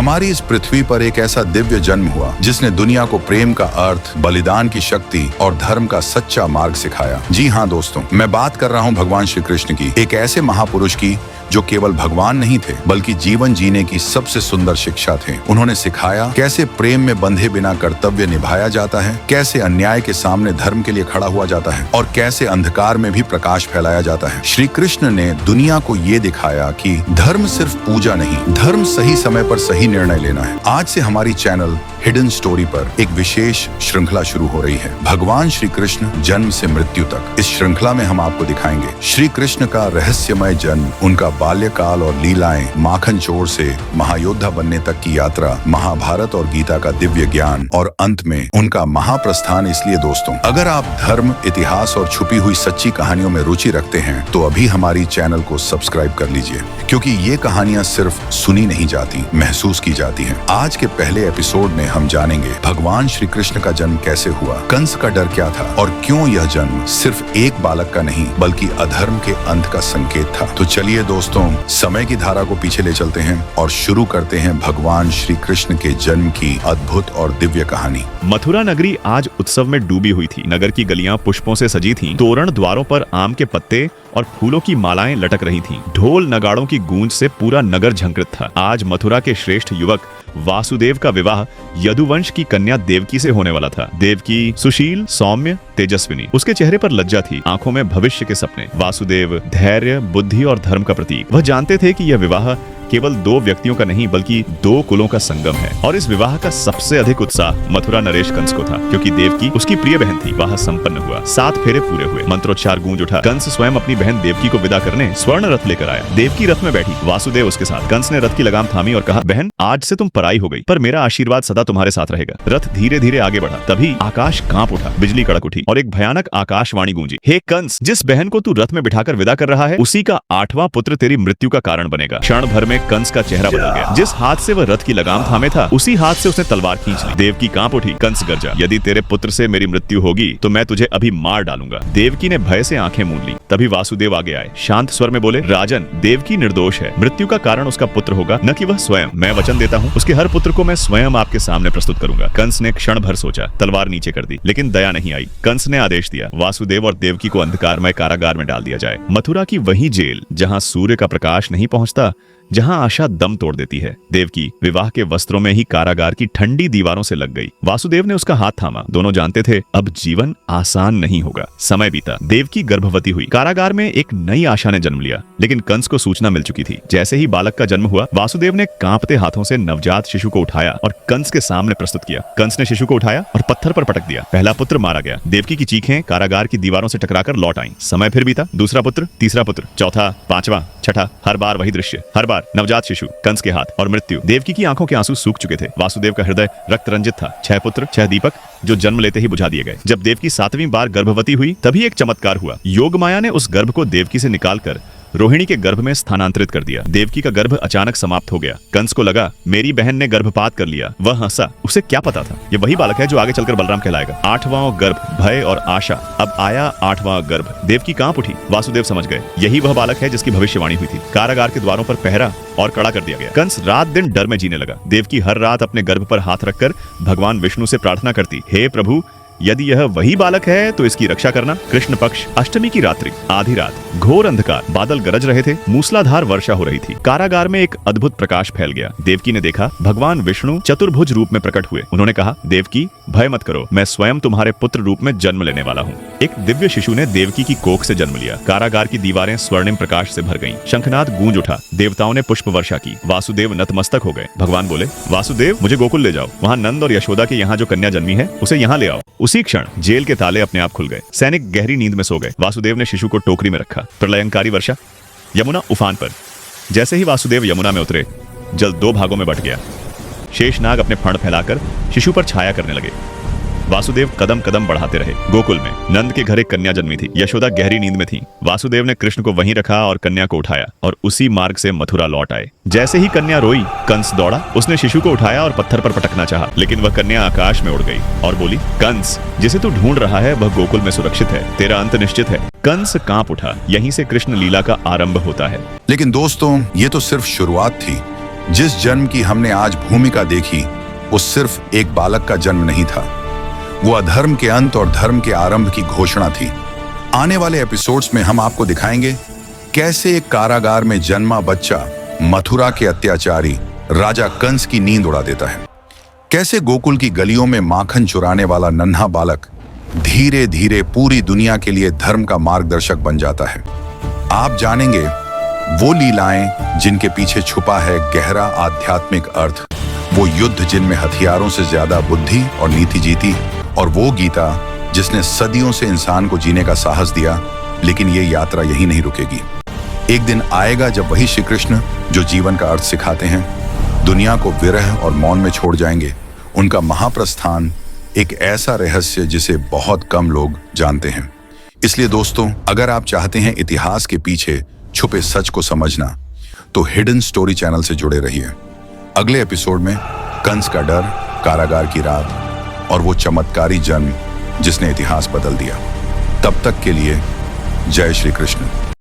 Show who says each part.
Speaker 1: हमारी इस पृथ्वी पर एक ऐसा दिव्य जन्म हुआ जिसने दुनिया को प्रेम का अर्थ, बलिदान की शक्ति और धर्म का सच्चा मार्ग सिखाया। जी हाँ दोस्तों, मैं बात कर रहा हूँ भगवान श्री कृष्ण की, एक ऐसे महापुरुष की जो केवल भगवान नहीं थे बल्कि जीवन जीने की सबसे सुंदर शिक्षा थे। उन्होंने सिखाया कैसे प्रेम में बंधे बिना कर्तव्य निभाया जाता है, कैसे अन्याय के सामने धर्म के लिए खड़ा हुआ जाता है और कैसे अंधकार में भी प्रकाश फैलाया जाता है। श्री कृष्ण ने दुनिया को ये दिखाया कि धर्म सिर्फ पूजा नहीं, धर्म सही समय पर सही निर्णय लेना है। आज से हमारी चैनल हिडन स्टोरी पर एक विशेष श्रृंखला शुरू हो रही है, भगवान श्री कृष्ण जन्म से मृत्यु तक। इस श्रृंखला में हम आपको दिखाएंगे श्री कृष्ण का रहस्यमय जन्म, उनका बाल्यकाल और लीलाएं, माखन चोर से महायोद्धा बनने तक की यात्रा, महाभारत और गीता का दिव्य ज्ञान और अंत में उनका महाप्रस्थान। इसलिए दोस्तों, अगर आप धर्म, इतिहास और छुपी हुई सच्ची कहानियों में रुचि रखते हैं तो अभी हमारी चैनल को सब्सक्राइब कर लीजिए, क्योंकि ये कहानियां सिर्फ सुनी नहीं जाती, महसूस की जाती हैं। आज के पहले एपिसोड में हम जानेंगे भगवान श्री कृष्ण का जन्म कैसे हुआ, कंस का डर क्या था और क्यों यह जन्म सिर्फ एक बालक का नहीं बल्कि अधर्म के अंत का संकेत था। तो चलिए दोस्तों, समय की धारा को पीछे ले चलते हैं और शुरू करते हैं भगवान श्री कृष्ण के जन्म की अद्भुत और दिव्य कहानी।
Speaker 2: मथुरा नगरी आज उत्सव में डूबी हुई थी। नगर की गलियां पुष्पों से सजी थीं। तोरण द्वारों पर आम के पत्ते और फूलों की मालाएं लटक रही थीं। ढोल नगाड़ों की गूंज से पूरा नगर झंकृत था। आज मथुरा के श्रेष्ठ युवक वासुदेव का विवाह यदुवंश की कन्या देवकी से होने वाला था। देवकी सुशील, सौम्य, तेजस्विनी। उसके चेहरे पर लज्जा थी, आंखों में भविष्य के सपने। वासुदेव धैर्य, बुद्धि और धर्म का प्रतीक। वह जानते थे कि यह विवाह केवल दो व्यक्तियों का नहीं बल्कि दो कुलों का संगम है। और इस विवाह का सबसे अधिक उत्साह मथुरा नरेश कंस को था, क्योंकि देवकी उसकी प्रिय बहन थी। वह संपन्न हुआ, 7 फेरे पूरे हुए, मंत्रोच्चार गूंज उठा। कंस स्वयं अपनी बहन देवकी को विदा करने स्वर्ण रथ लेकर आया। देवकी रथ में बैठी, वासुदेव उसके साथ। कंस ने रथ की लगाम थामी और कहा, बहन, आज से तुम पराई हो गई, पर मेरा आशीर्वाद सदा तुम्हारे साथ रहेगा। रथ धीरे धीरे आगे बढ़ा। तभी आकाश कांप उठा, बिजली कड़क उठी और एक भयानक आकाशवाणी गूंजी, हे कंस, जिस बहन को तू रथ में बिठाकर विदा कर रहा है उसी का 8वां पुत्र तेरी मृत्यु का कारण बनेगा। क्षण भर में कंस का चेहरा बदल गया। जिस हाथ से वह रथ की लगाम थामे था उसी हाथ से उसने तलवार खींच ली। देवकी कांप उठी। कंस गरजा, यदि तेरे पुत्र से मेरी मृत्यु होगी तो मैं तुझे अभी मार डालूंगा। देवकी ने भय से आंखें मूंद ली। तभी वासुदेव आगे आए, शांत स्वर में बोले, राजन, देवकी निर्दोष है। मृत्यु का कारण उसका पुत्र होगा, न कि वह स्वयं। मैं वचन देता हूँ, उसके हर पुत्र को मैं स्वयं आपके सामने प्रस्तुत करूंगा। कंस ने क्षण भर सोचा, तलवार नीचे कर दी, लेकिन दया नहीं आई। कंस ने आदेश दिया, वासुदेव और देवकी को अंधकारमय कारागार में डाल दिया जाए। मथुरा की वही जेल जहाँ सूर्य का प्रकाश नहीं पहुँचता, जहां आशा दम तोड़ देती है। देवकी विवाह के वस्त्रों में ही कारागार की ठंडी दीवारों से लग गई। वासुदेव ने उसका हाथ थामा। दोनों जानते थे अब जीवन आसान नहीं होगा। समय बीता। देवकी गर्भवती हुई। कारागार में एक नई आशा ने जन्म लिया, लेकिन कंस को सूचना मिल चुकी थी। जैसे ही बालक का जन्म हुआ, वासुदेव ने कांपते हाथों से नवजात शिशु को उठाया और कंस के सामने प्रस्तुत किया। कंस ने शिशु को उठाया और पत्थर पर पटक दिया। पहला पुत्र मारा गया। देवकी की चीखें कारागार की दीवारों से टकराकर लौट आईं। समय फिर बीता। दूसरा पुत्र, तीसरा पुत्र, चौथा, 5वां, छठा। हर बार वही दृश्य, हर बार नवजात शिशु, कंस के हाथ और मृत्यु। देवकी की आंखों के आंसू सूख चुके थे। वासुदेव का हृदय रक्त रंजित था। 6 पुत्र, 6 दीपक, जो जन्म लेते ही बुझा दिए गए। जब देवकी 7वीं बार गर्भवती हुई, तभी एक चमत्कार हुआ। योग माया ने उस गर्भ को देवकी से निकालकर रोहिणी के गर्भ में स्थानांतरित कर दिया। देवकी का गर्भ अचानक समाप्त हो गया। कंस को लगा मेरी बहन ने गर्भपात कर लिया। वह हंसा। उसे क्या पता था, ये वही बालक है जो आगे चलकर बलराम कहलाएगा। 8वां गर्भ, भय और आशा। अब आया 8वां गर्भ। देवकी कांप उठी। वासुदेव समझ गए, यही वह बालक है जिसकी भविष्यवाणी हुई थी। कारागार के द्वारों पर पहरा और कड़ा कर दिया गया। कंस रात दिन डर में जीने लगा। देवकी हर रात अपने गर्भ पर हाथ रखकर भगवान विष्णु से प्रार्थना करती, हे प्रभु, यदि यह वही बालक है तो इसकी रक्षा करना। कृष्ण पक्ष, अष्टमी की रात्रि, आधी रात, घोर अंधकार, बादल गरज रहे थे, मूसलाधार वर्षा हो रही थी। कारागार में एक अद्भुत प्रकाश फैल गया। देवकी ने देखा, भगवान विष्णु चतुर्भुज रूप में प्रकट हुए। उन्होंने कहा, देवकी, भय मत करो, मैं स्वयं तुम्हारे पुत्र रूप में जन्म लेने वाला हूँ। एक दिव्य शिशु ने देवकी की कोख से जन्म लिया। कारागार की दीवारें स्वर्णिम प्रकाश से भर गईं। शंखनाद गूंज उठा। देवताओं ने पुष्प वर्षा की। वासुदेव नतमस्तक हो गए। भगवान बोले, वासुदेव, मुझे गोकुल ले जाओ। वहाँ नंद और यशोदा के यहाँ जो कन्या जन्मी है उसे यहाँ ले आओ। उसी क्षण जेल के ताले अपने आप खुल गए। सैनिक गहरी नींद में सो गए। वासुदेव ने शिशु को टोकरी में रखा। प्रलयंकारी वर्षा। यमुना उफान पर। जैसे ही वासुदेव यमुना में उतरे, जल 2 भागों में बट गया। शेषनाग अपने फण फैलाकर शिशु पर छाया करने लगे। वासुदेव कदम कदम बढ़ाते रहे। गोकुल में नंद के घर एक कन्या जन्मी थी। यशोदा गहरी नींद में थी। वासुदेव ने कृष्ण को वहीं रखा और कन्या को उठाया और उसी मार्ग से मथुरा लौट आए। जैसे ही कन्या रोई, कंस दौड़ा। उसने शिशु को उठाया और पत्थर पर पटकना चाहा, लेकिन वह कन्या आकाश में उड़ गई और बोली, कंस, जिसे तू ढूंढ रहा है वह गोकुल में सुरक्षित है, तेरा अंत निश्चित है। कंस कांप उठा। यहीं से कृष्ण लीला का आरंभ होता है।
Speaker 1: लेकिन दोस्तों, ये तो सिर्फ शुरुआत थी। जिस जन्म की हमने आज भूमिका देखी वो सिर्फ एक बालक का जन्म नहीं था, वो अधर्म के अंत और धर्म के आरंभ की घोषणा थी। आने वाले एपिसोड्स में हम आपको दिखाएंगे कैसे एक कारागार में जन्मा बच्चा मथुरा के अत्याचारी राजा कंस की नींद उड़ा देता है, कैसे गोकुल की गलियों में माखन चुराने वाला नन्हा बालक धीरे धीरे पूरी दुनिया के लिए धर्म का मार्गदर्शक बन जाता है। आप जानेंगे वो लीलाएं जिनके पीछे छुपा है गहरा आध्यात्मिक अर्थ, वो युद्ध जिनमें हथियारों से ज्यादा बुद्धि और नीति जीती, और वो गीता जिसने सदियों से इंसान को जीने का साहस दिया। लेकिन ये यात्रा यही नहीं रुकेगी। एक दिन आएगा जब वही श्री कृष्ण जो जीवन का अर्थ सिखाते हैं दुनिया को विरह और मौन में छोड़ जाएंगे। उनका महाप्रस्थान एक ऐसा रहस्य जिसे बहुत कम लोग जानते हैं। इसलिए दोस्तों, अगर आप चाहते हैं इतिहास के पीछे छुपे सच को समझना तो हिडन स्टोरी चैनल से जुड़े रहिए। अगले एपिसोड में कंस का डर, कारागार की रात और वो चमत्कारी जन्म जिसने इतिहास बदल दिया। तब तक के लिए जय श्री कृष्ण।